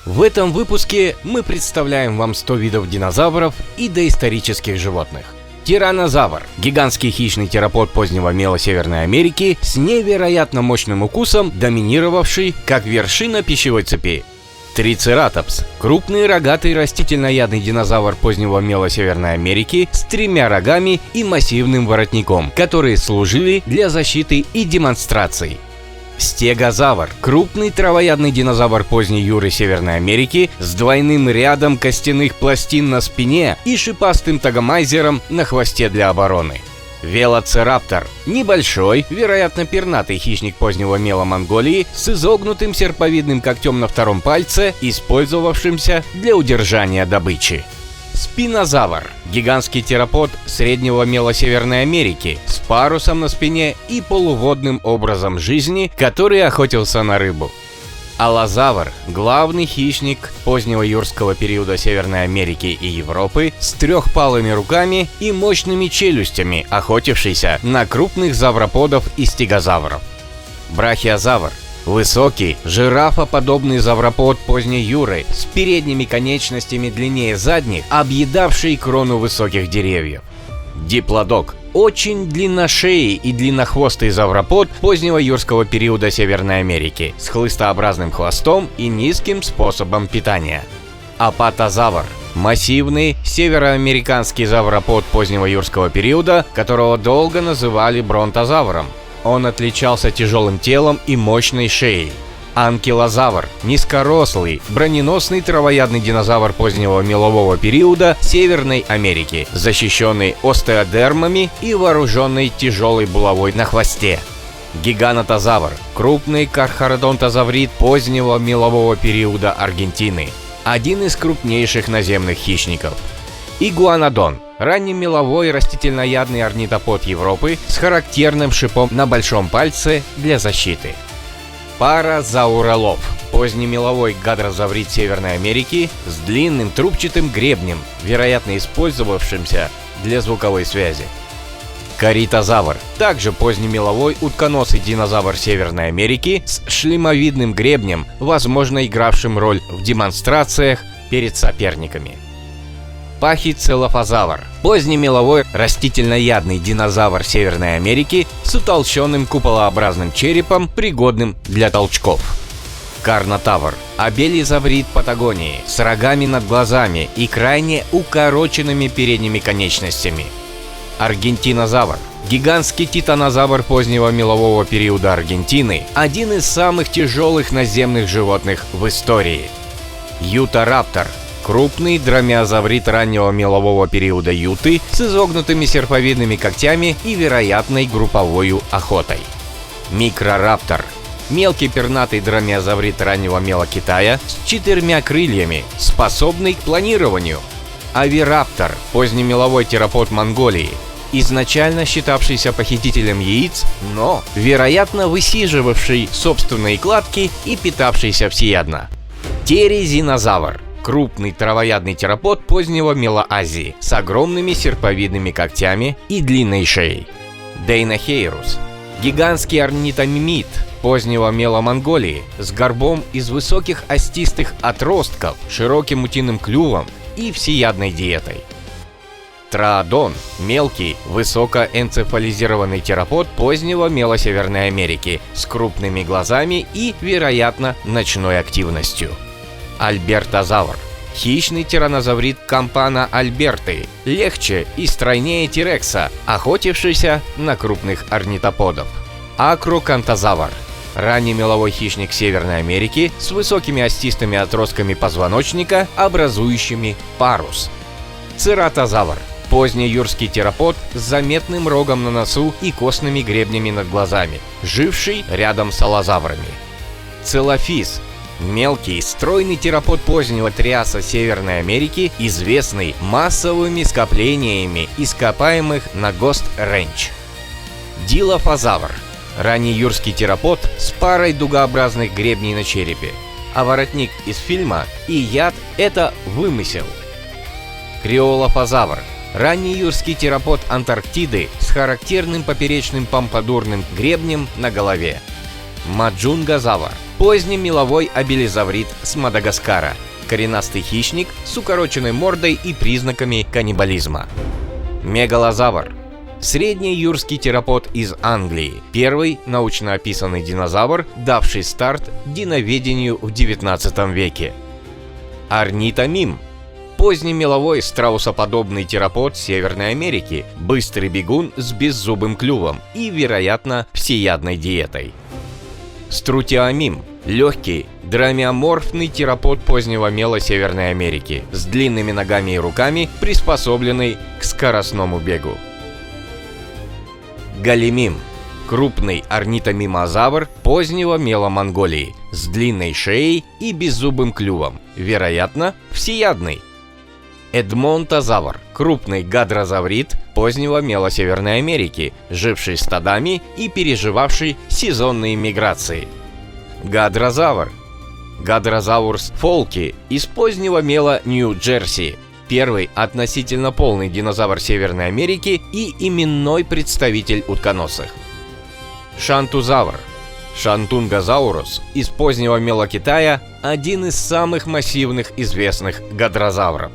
В этом выпуске мы представляем вам 100 видов динозавров и доисторических животных. Тираннозавр – гигантский хищный теропод позднего мела Северной Америки с невероятно мощным укусом, доминировавший как вершина пищевой цепи. Трицератопс – крупный рогатый растительноядный динозавр позднего мела Северной Америки с 3 рогами и массивным воротником, которые служили для защиты и демонстраций. Стегозавр – крупный травоядный динозавр поздней Юры Северной Америки с двойным рядом костяных пластин на спине и шипастым тагомайзером на хвосте для обороны. Велоцираптор – небольшой, вероятно пернатый хищник позднего мела Монголии с изогнутым серповидным когтем на втором пальце, использовавшимся для удержания добычи. Спинозавр – гигантский теропод среднего мела Северной Америки с парусом на спине и полуводным образом жизни, который охотился на рыбу. Аллозавр – главный хищник позднего юрского периода Северной Америки и Европы с трехпалыми руками и мощными челюстями, охотившийся на крупных завроподов и стегозавров. Брахиозавр – высокий, жирафоподобный завропод поздней Юры с передними конечностями длиннее задних, объедавший крону высоких деревьев. Диплодок – очень длинношеый и длиннохвостый завропод позднего юрского периода Северной Америки с хлыстообразным хвостом и низким способом питания. Апатозавр – массивный североамериканский завропод позднего юрского периода, которого долго называли бронтозавром. Он отличался тяжелым телом и мощной шеей. Анкилозавр – низкорослый, броненосный травоядный динозавр позднего мелового периода Северной Америки, защищенный остеодермами и вооруженный тяжелой булавой на хвосте. Гиганотозавр – крупный кархародонтозаврид позднего мелового периода Аргентины, один из крупнейших наземных хищников. Игуанодон – раннемеловой растительноядный орнитопод Европы с характерным шипом на большом пальце для защиты. Паразауролов – позднемеловой гадрозаврид Северной Америки с длинным трубчатым гребнем, вероятно использовавшимся для звуковой связи. Коритозавр – также позднемеловой утконосый динозавр Северной Америки с шлемовидным гребнем, возможно игравшим роль в демонстрациях перед соперниками. Пахицелофозавр – позднемеловой растительноядный динозавр Северной Америки с утолщенным куполообразным черепом, пригодным для толчков. Карнотавр – обелизаврид Патагонии с рогами над глазами и крайне укороченными передними конечностями. Аргентинозавр – гигантский титанозавр позднего мелового периода Аргентины, один из самых тяжелых наземных животных в истории. Ютараптор – крупный дромеозаврид раннего мелового периода Юты с изогнутыми серповидными когтями и вероятной групповой охотой. Микрораптор – мелкий пернатый дромеозаврид раннего мела Китая с 4 крыльями, способный к планированию. Авираптор – позднемеловой теропод Монголии, изначально считавшийся похитителем яиц, но, вероятно, высиживавший собственные кладки и питавшийся всеядно. Терезинозавр – крупный травоядный теропод позднего мела Азии с огромными серповидными когтями и длинной шеей. Дейнохейрус – гигантский орнитомимид позднего мела Монголии с горбом из высоких остистых отростков, широким утиным клювом и всеядной диетой. Троодон – мелкий, высокоэнцефализированный теропод позднего мела Северной Америки с крупными глазами и, вероятно, ночной активностью. Альбертозавр – хищный тираннозаврид Кампана альберты, легче и стройнее тирекса, охотившийся на крупных орнитоподов. Акрокантозавр – раннемеловой хищник Северной Америки с высокими остистыми отростками позвоночника, образующими парус. Цератозавр – позднеюрский теропод с заметным рогом на носу и костными гребнями над глазами, живший рядом с аллозаврами. Целофис – мелкий, стройный теропод позднего триаса Северной Америки, известный массовыми скоплениями ископаемых на Гост-Рендж. Дилофозавр – раннеюрский теропод с парой дугообразных гребней на черепе, а воротник из фильма и яд – это вымысел. Криолофозавр – раннеюрский теропод Антарктиды с характерным поперечным помпадурным гребнем на голове. Маджунгозавр Поздний меловой абелизаврид с Мадагаскара. Коренастый хищник с укороченной мордой и признаками каннибализма. Мегалозавр. Средний юрский теропод из Англии. Первый научно описанный динозавр, давший старт диноведению в 19 веке. Орнитомим. Поздний меловой страусоподобный теропод Северной Америки, быстрый бегун с беззубым клювом и, вероятно, всеядной диетой. Струтиомим. Легкий, драмеоморфный теропод позднего мела Северной Америки, с длинными ногами и руками, приспособленный к скоростному бегу. Галимим. Крупный орнитомимозавр позднего мела Монголии, с длинной шеей и беззубым клювом, вероятно, всеядный. Эдмонтозавр. Крупный гадрозаврид позднего мела Северной Америки, живший стадами и переживавший сезонные миграции. Гадрозавр. Гадрозаурус фолки из позднего мела Нью-Джерси. Первый относительно полный динозавр Северной Америки и именной представитель утконосых. Шантузавр. Шантунгозаурус из позднего мела Китая – один из самых массивных известных гадрозавров.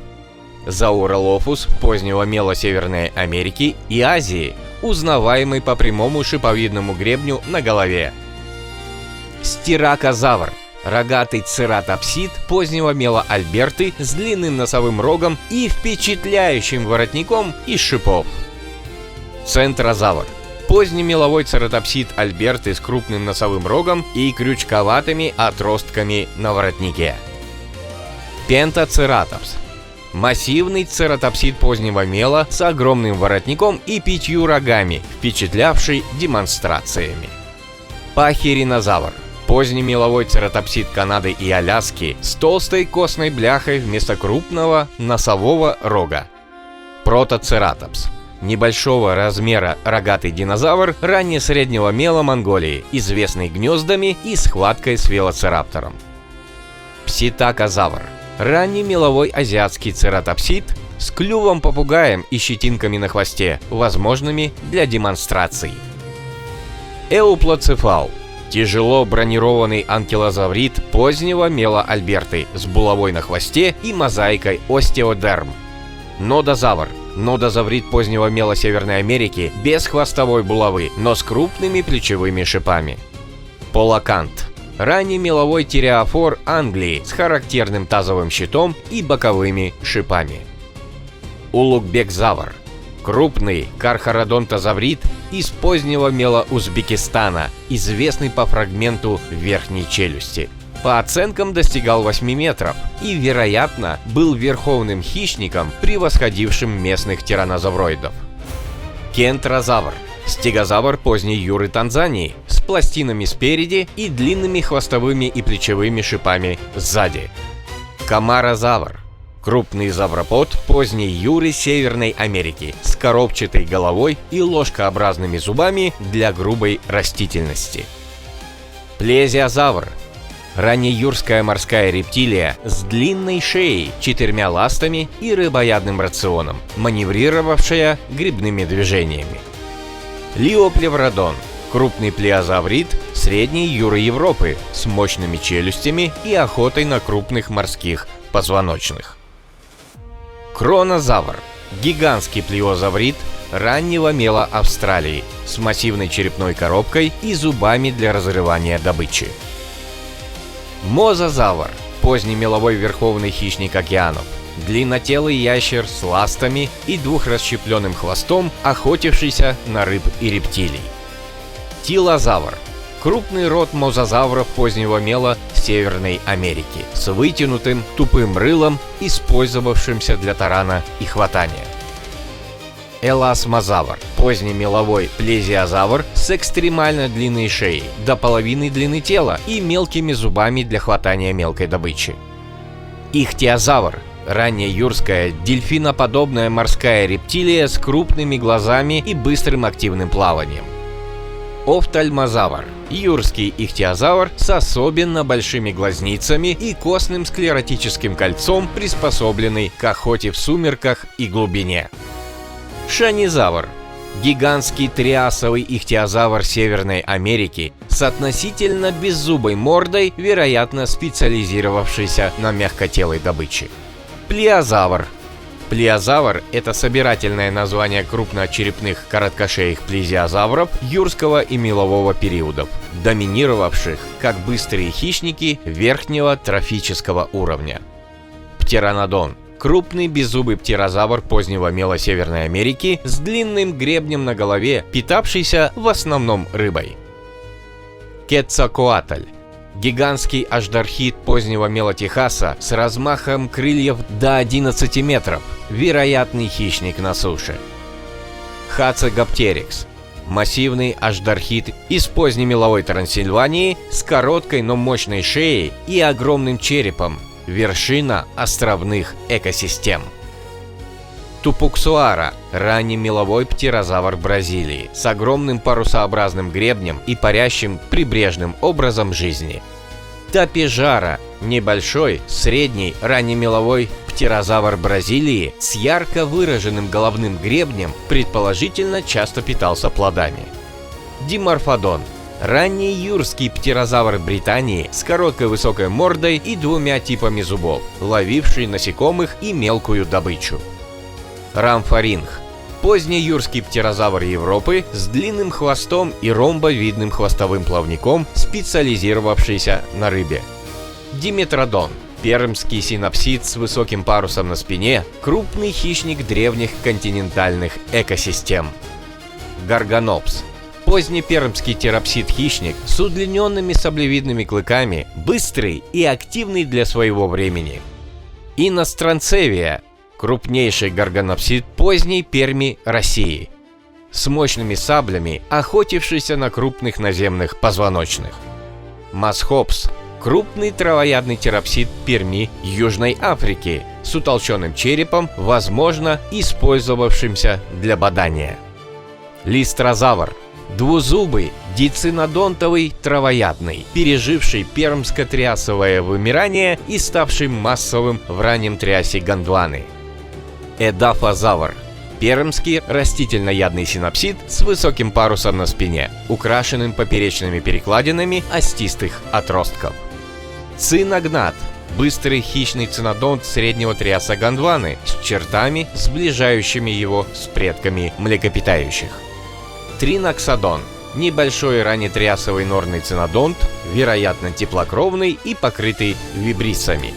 Зауролофус позднего мела Северной Америки и Азии, узнаваемый по прямому шиповидному гребню на голове. Стиракозавр. Рогатый цератопсид позднего мела Альберты с длинным носовым рогом и впечатляющим воротником из шипов. Центрозавр. Поздний меловой цератопсид Альберты с крупным носовым рогом и крючковатыми отростками на воротнике. Пентацератопс. Массивный цератопсид позднего мела с огромным воротником и 5 рогами, впечатлявший демонстрациями. Пахиринозавр. Поздний меловой цератопсид Канады и Аляски с толстой костной бляхой вместо крупного носового рога. Протоцератопс. Небольшого размера рогатый динозавр ранне-среднего мела Монголии, известный гнездами и схваткой с велоцираптором. Пситакозавр. Ранний меловой азиатский цератопсид с клювом попугаем и щетинками на хвосте, возможными для демонстраций. Эуплоцефал. Тяжело бронированный анкилозаврид позднего мела Альберты с булавой на хвосте и мозаикой остеодерм. Нодозавр. Нодозаврид позднего мела Северной Америки без хвостовой булавы, но с крупными плечевыми шипами. Полакант. Ранний меловой тиреофор Англии с характерным тазовым щитом и боковыми шипами. Улугбекзавр. Крупный кархародонтозаврид из позднего мела Узбекистана, известный по фрагменту верхней челюсти. По оценкам достигал 8 метров и, вероятно, был верховным хищником, превосходившим местных тираннозавроидов. Кентрозавр. Стегозавр поздней Юры Танзании с пластинами спереди и длинными хвостовыми и плечевыми шипами сзади. Камарозавр. Крупный завропод поздней Юры Северной Америки с коробчатой головой и ложкообразными зубами для грубой растительности. Плезиозавр. Раннеюрская морская рептилия с длинной шеей, 4 ластами и рыбоядным рационом, маневрировавшая грибными движениями. Лиоплевродон. Крупный плеозаврид средней Юры Европы с мощными челюстями и охотой на крупных морских позвоночных. Кронозавр. Гигантский плеозаврид раннего мела Австралии с массивной черепной коробкой и зубами для разрывания добычи. Мозазавр. Поздний меловой верховный хищник океанов. Длиннотелый ящер с ластами и двухрасщепленным хвостом, охотившийся на рыб и рептилий. Тилозавр. Крупный род мозазавров позднего мела Северной Америки с вытянутым тупым рылом, использовавшимся для тарана и хватания. Эласмозавр. Поздний меловой плезиозавр с экстремально длинной шеей, до половины длины тела и мелкими зубами для хватания мелкой добычи. Ихтиозавр. Раннеюрская дельфиноподобная морская рептилия с крупными глазами и быстрым активным плаванием. Офтальмозавр. Юрский ихтиозавр с особенно большими глазницами и костным склеротическим кольцом, приспособленный к охоте в сумерках и глубине. Шанизавр. Гигантский триасовый ихтиозавр Северной Америки с с относительно беззубой мордой, вероятно специализировавшийся на мягкотелой добыче. Плеозавр. Плеозавр – это собирательное название крупночерепных короткошеих плезиозавров юрского и мелового периодов, доминировавших как быстрые хищники верхнего трофического уровня. Птеранодон – крупный беззубый птерозавр позднего мела Северной Америки с длинным гребнем на голове, питавшийся в основном рыбой. Кецалкоатль – гигантский аждархид позднего мела Техаса с размахом крыльев до 11 метров, вероятный хищник на суше. Хацегоптерикс – массивный аждархид из позднемеловой Трансильвании с короткой, но мощной шеей и огромным черепом, вершина островных экосистем. Тупуксуара – раннемеловой птерозавр Бразилии с огромным парусообразным гребнем и парящим прибрежным образом жизни. Тапежара – небольшой, средний, раннемеловой птерозавр Бразилии с ярко выраженным головным гребнем, предположительно часто питался плодами. Диморфодон – ранний юрский птерозавр Британии с короткой высокой мордой и двумя типами зубов, ловивший насекомых и мелкую добычу. Рамфоринг – поздний юрский птерозавр Европы с длинным хвостом и ромбовидным хвостовым плавником, специализировавшийся на рыбе. Диметродон – пермский синапсид с высоким парусом на спине, крупный хищник древних континентальных экосистем. Гарганопс – позднепермский терапсид-хищник с удлиненными саблевидными клыками, быстрый и активный для своего времени. Иностранцевия – крупнейший гарганопсид поздней Перми России, с мощными саблями, охотившийся на крупных наземных позвоночных. Масхопс – крупный травоядный терапсид Перми Южной Африки с утолщенным черепом, возможно, использовавшимся для бадания. Листрозавр – двузубый, дицинодонтовый травоядный, переживший пермско-триасовое вымирание и ставший массовым в раннем триасе Гондваны. Эдафозавр – пермский растительноядный синапсид с высоким парусом на спине, украшенным поперечными перекладинами остистых отростков. Циногнат – быстрый хищный цинодонт среднего триаса Гондваны с чертами, сближающими его с предками млекопитающих. Триноксодон – небольшой раннетриасовый норный цинодонт, вероятно теплокровный и покрытый вибриссами.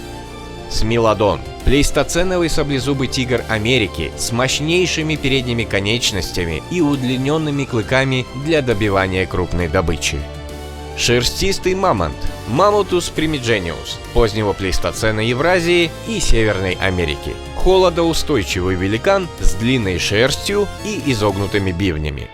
Смилодон – плейстоценовый саблезубый тигр Америки с мощнейшими передними конечностями и удлиненными клыками для добивания крупной добычи. Шерстистый мамонт – Mammutus primigenius позднего плейстоцена Евразии и Северной Америки. Холодоустойчивый великан с длинной шерстью и изогнутыми бивнями.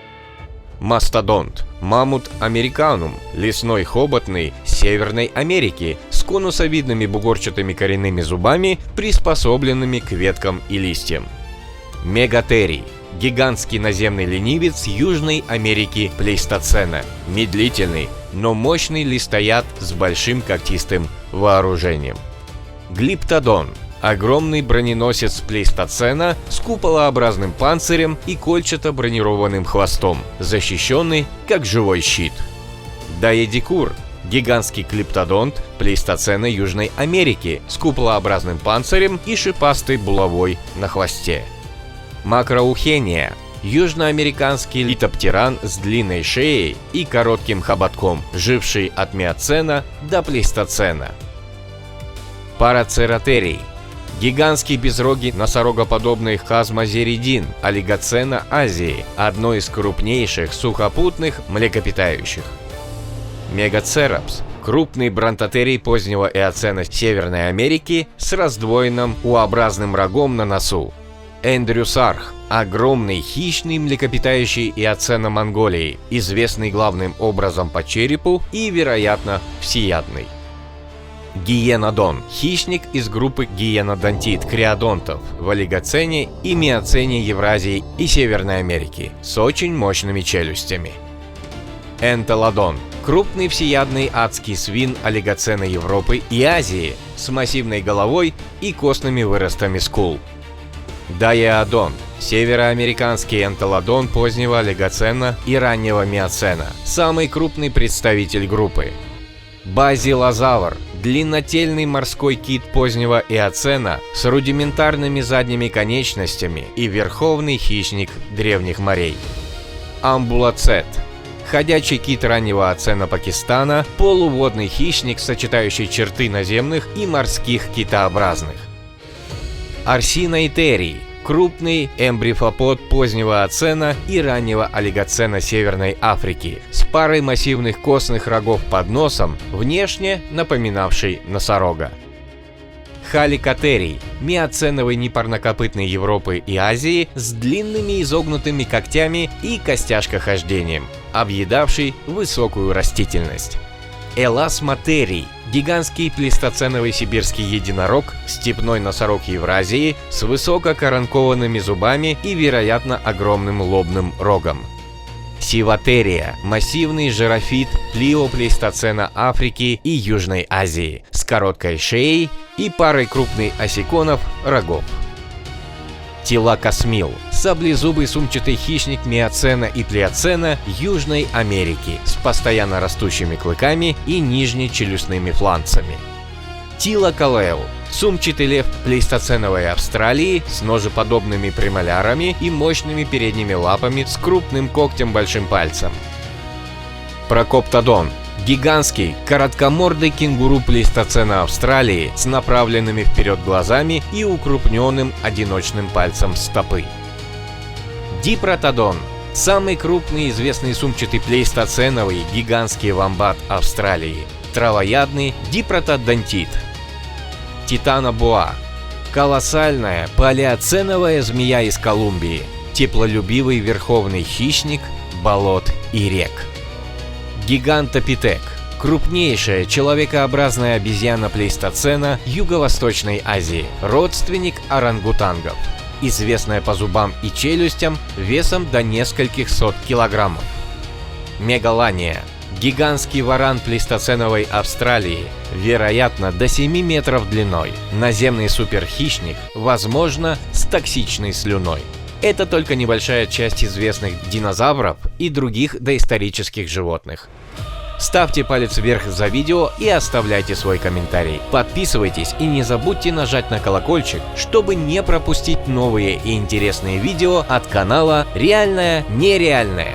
Мастодонт – Mammut americanum, лесной хоботный Северной Америки с конусовидными бугорчатыми коренными зубами, приспособленными к веткам и листьям. Мегатерий – гигантский наземный ленивец Южной Америки плейстоцена, медлительный, но мощный листояд с большим когтистым вооружением. Глиптодон – огромный броненосец плейстоцена с куполообразным панцирем и кольчато-бронированным хвостом, защищенный как живой щит. Даедикур – гигантский клиптодонт плейстоцена Южной Америки с куполообразным панцирем и шипастой булавой на хвосте. Макроухения – южноамериканский литоптеран с длинной шеей и коротким хоботком, живший от миоцена до плейстоцена. Парацератерий – гигантский безрогий носорогоподобный хазмозеридин олигоцена Азии, одно из крупнейших сухопутных млекопитающих. Мегацерапс – крупный бронтотерий позднего эоцена Северной Америки с раздвоенным U-образным рогом на носу. Эндрюсарх – огромный хищный млекопитающий эоцена Монголии, известный главным образом по черепу и, вероятно, всеядный. Гиенодон – хищник из группы гиенодонтид криодонтов в олигоцене и миоцене Евразии и Северной Америки с очень мощными челюстями. Энтелодон – крупный всеядный адский свин олигоцена Европы и Азии с массивной головой и костными выростами скул. Даеодон Североамериканский энтолодон позднего олигоцена и раннего миоцена, самый крупный представитель группы. Базилозавр – длиннотельный морской кит позднего эоцена с рудиментарными задними конечностями и верховный хищник древних морей. Амбулоцет – ходячий кит раннего эоцена Пакистана, полуводный хищник, сочетающий черты наземных и морских китообразных. Арсиноитерий – крупный эмбрифопод позднего эоцена и раннего олигоцена Северной Африки с парой массивных костных рогов под носом, внешне напоминавший носорога. Халикотерий – миоценовый непарнокопытный Европы и Азии с длинными изогнутыми когтями и костяшкохождением, объедавший высокую растительность. Эласмотерий – гигантский плейстоценовый сибирский единорог, степной носорог Евразии с высококоронкованными зубами и, вероятно, огромным лобным рогом. Сивотерия – массивный жирафит плиоплейстоцена Африки и Южной Азии с короткой шеей и парой крупных осиконов рогов. Тилакосмил – саблезубый сумчатый хищник миоцена и плеоцена Южной Америки с постоянно растущими клыками и нижнечелюстными фланцами. Тилаколеу – сумчатый лев плейстоценовой Австралии с ножеподобными премолярами и мощными передними лапами с крупным когтем большим пальцем. Прокоптодон – гигантский, короткомордый кенгуру плейстоцена Австралии с направленными вперед глазами и укрупненным одиночным пальцем стопы. Дипротодон – самый крупный известный сумчатый плейстоценовый гигантский вомбат Австралии, травоядный дипротодонтит. Титанобоа – колоссальная палеоценовая змея из Колумбии, теплолюбивый верховный хищник болот и рек. Гигантопитек – крупнейшая человекообразная обезьяна плейстоцена Юго-Восточной Азии, родственник орангутангов, известная по зубам и челюстям весом до нескольких сот килограммов. Мегалания – гигантский варан плейстоценовой Австралии, вероятно, до 7 метров длиной, наземный суперхищник, возможно, с токсичной слюной. Это только небольшая часть известных динозавров и других доисторических животных. Ставьте палец вверх за видео и оставляйте свой комментарий. Подписывайтесь и не забудьте нажать на колокольчик, чтобы не пропустить новые и интересные видео от канала «Реальное нереальное».